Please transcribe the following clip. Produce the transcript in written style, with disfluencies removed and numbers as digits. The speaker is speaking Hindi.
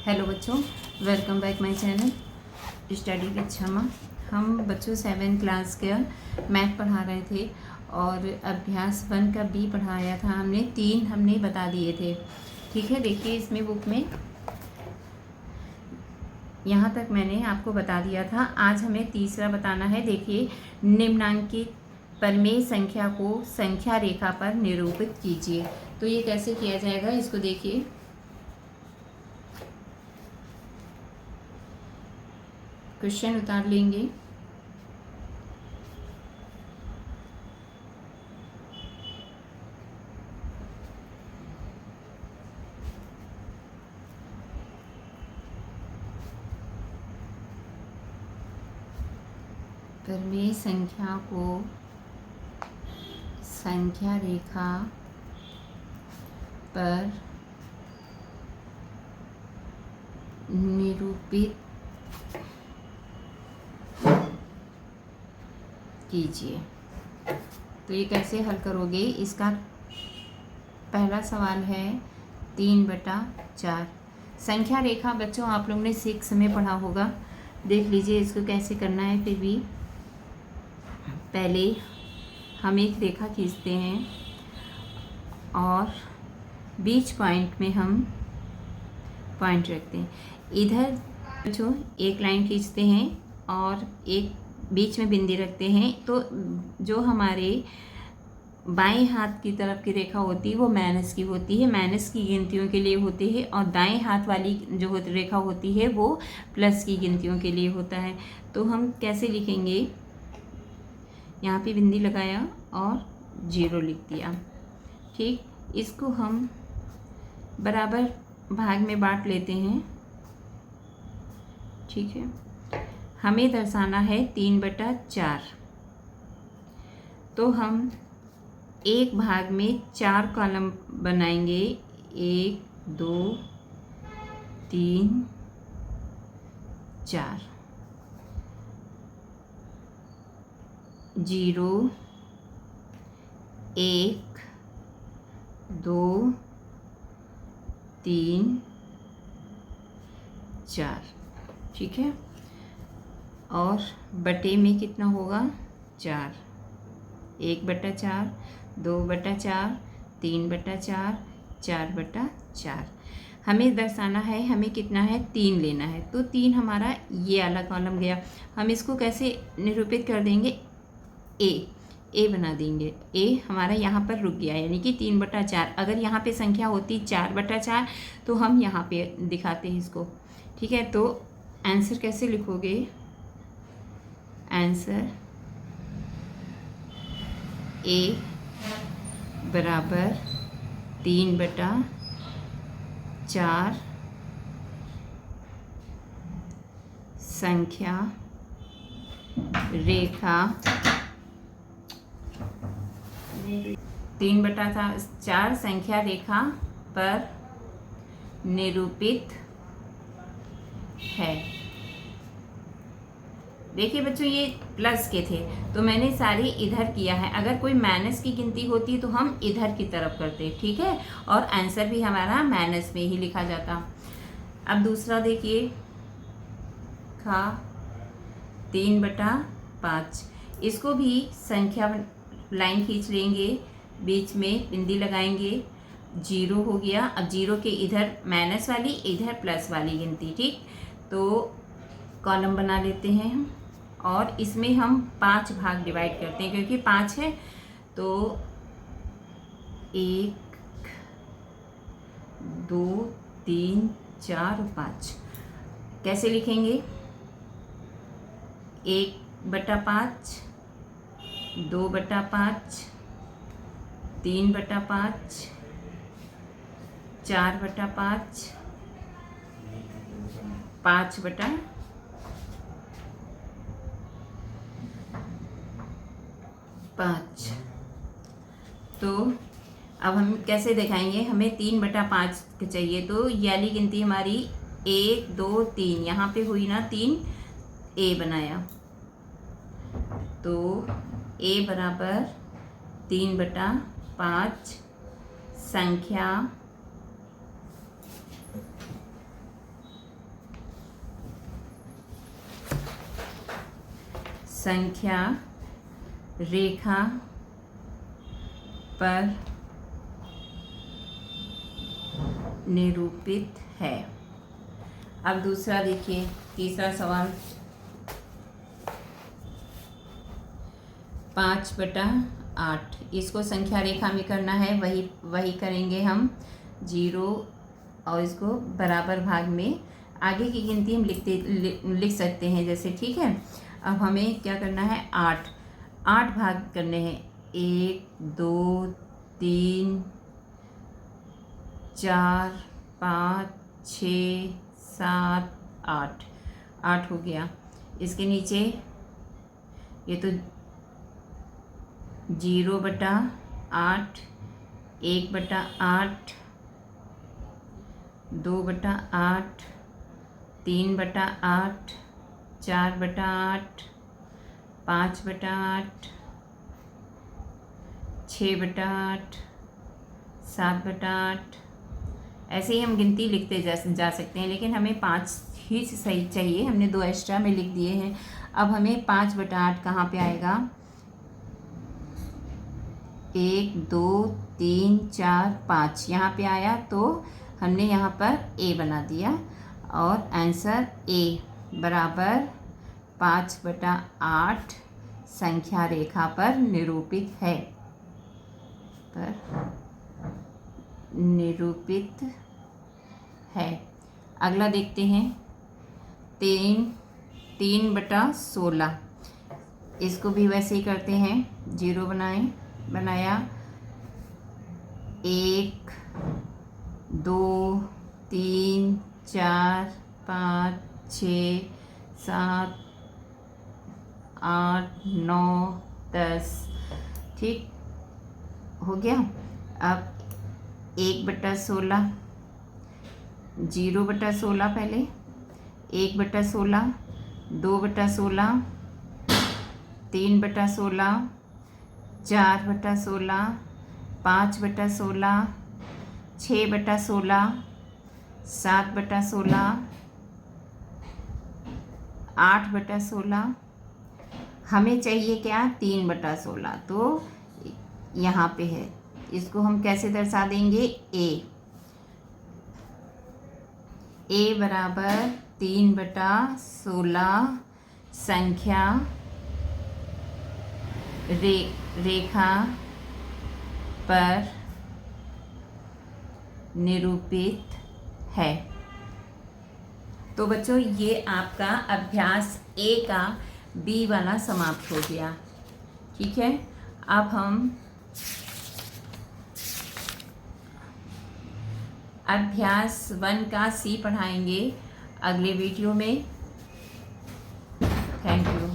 हेलो बच्चों, welcome back my channel study with क्षमा। हम बच्चों 7th क्लास का मैथ पढ़ा रहे थे और अभ्यास 1 का बी पढ़ाया था हमने। 3 हमने बता दिए थे। ठीक है, देखिए इसमें बुक में यहाँ तक मैंने आपको बता दिया था। आज हमें तीसरा बताना है। देखिए, निम्नांकित परिमेय संख्या को संख्या रेखा पर निरूपित कीजिए। तो ये कैसे किया जाएगा, इसको देखिए। क्वेश्चन उतार लेंगे। परिमेय संख्या को संख्या रेखा पर निरूपित कीजिए। तो ये कैसे हल करोगे, इसका पहला सवाल है 3/4। संख्या रेखा बच्चों आप लोग ने 6 में पढ़ा होगा, देख लीजिए इसको कैसे करना है। फिर भी पहले हम एक रेखा खींचते हैं और बीच पॉइंट में हम पॉइंट रखते हैं। इधर बच्चों एक लाइन खींचते हैं और एक बीच में बिंदी रखते हैं। तो जो हमारे बाएं हाथ की तरफ की रेखा होती है वो माइनस की होती है, माइनस की गिनतियों के लिए होती है, और दाएं हाथ वाली जो रेखा होती है वो प्लस की गिनतियों के लिए होता है। तो हम कैसे लिखेंगे, यहाँ पे बिंदी लगाया और 0 लिख दिया। ठीक, इसको हम बराबर भाग में बांट लेते हैं। ठीक है, हमें दर्शाना है 3/4। तो हम एक भाग में 4 कॉलम बनाएंगे। 1 2 3 4, 0 1 2 3 4। ठीक है, और बटे में कितना होगा, 4। 1/4, 2/4, 3/4, 4/4। हमें दर्शाना है, हमें कितना है, 3 लेना है। तो 3 हमारा ये वाला कॉलम गया। हम इसको कैसे निरूपित कर देंगे, ए बना देंगे। ए हमारा यहाँ पर रुक गया, यानी कि 3/4। अगर यहाँ पे संख्या होती 4/4 तो हम यहाँ पे दिखाते हैं इसको। ठीक है, तो आंसर कैसे लिखोगे, आंसर ए बराबर 3/4 संख्या रेखा 3/4 संख्या रेखा पर निरूपित है। देखिए बच्चों, ये प्लस के थे तो मैंने सारे इधर किया है। अगर कोई माइनस की गिनती होती तो हम इधर की तरफ करते। ठीक है, और आंसर भी हमारा माइनस में ही लिखा जाता। अब दूसरा देखिए, 3/5। इसको भी संख्या लाइन खींच लेंगे, बीच में बिंदी लगाएंगे, 0 हो गया। अब 0 के इधर माइनस वाली, इधर प्लस वाली गिनती। ठीक, तो कॉलम बना लेते हैं हम और इसमें हम 5 भाग डिवाइड करते हैं, क्योंकि 5 है। तो 1 2 3 4 5 कैसे लिखेंगे, 1/5, 2/5, 3/5, 4/5, 5/5। तो अब हम कैसे दिखाएंगे, हमें 3/5 चाहिए। तो ये वाली गिनती हमारी 1 2 3, यहाँ पे हुई ना 3, ए बनाया। तो ए बराबर 3/5 संख्या संख्या रेखा पर निरूपित है। अब दूसरा देखिए, तीसरा सवाल 5/8, इसको संख्या रेखा में करना है, वही करेंगे हम। 0 और इसको बराबर भाग में आगे की गिनती हम लिख सकते हैं जैसे, ठीक है। अब हमें क्या करना है, 8 भाग करने हैं। 1 2 3 4 5 6 7 8 हो गया। इसके नीचे ये तो 0/8, 1/8, 2/8, 3/8, 4/8, 5/8, 6/8, 7/8, ऐसे ही हम गिनती लिखते जा सकते हैं, लेकिन हमें 5 ही सही चाहिए, हमने 2 एक्स्ट्रा में लिख दिए हैं। अब हमें 5/8 कहाँ पे आएगा, 1 2 3 4 5 यहाँ पे आया, तो हमने यहाँ पर ए बना दिया और आंसर ए बराबर 5/8 संख्या रेखा पर निरूपित है। अगला देखते हैं 3/16, इसको भी वैसे ही करते हैं। 0 बनाया, 1 2 3 4 5 6 7 8 9 10, ठीक हो गया। अब 1/16, 0/16 पहले, 1/16, 2/16, 3/16, 4/16, 5/16, 6/16, 7/16, 8/16, हमें चाहिए क्या, 3/16, तो यहाँ पे है। इसको हम कैसे दर्शा देंगे, ए बराबर 3/16 संख्या रेखा पर निरूपित है। तो बच्चों, ये आपका अभ्यास ए का बी वाला समाप्त हो गया, ठीक है। अब हम अभ्यास 1 का सी पढ़ाएंगे अगले वीडियो में। Thank you.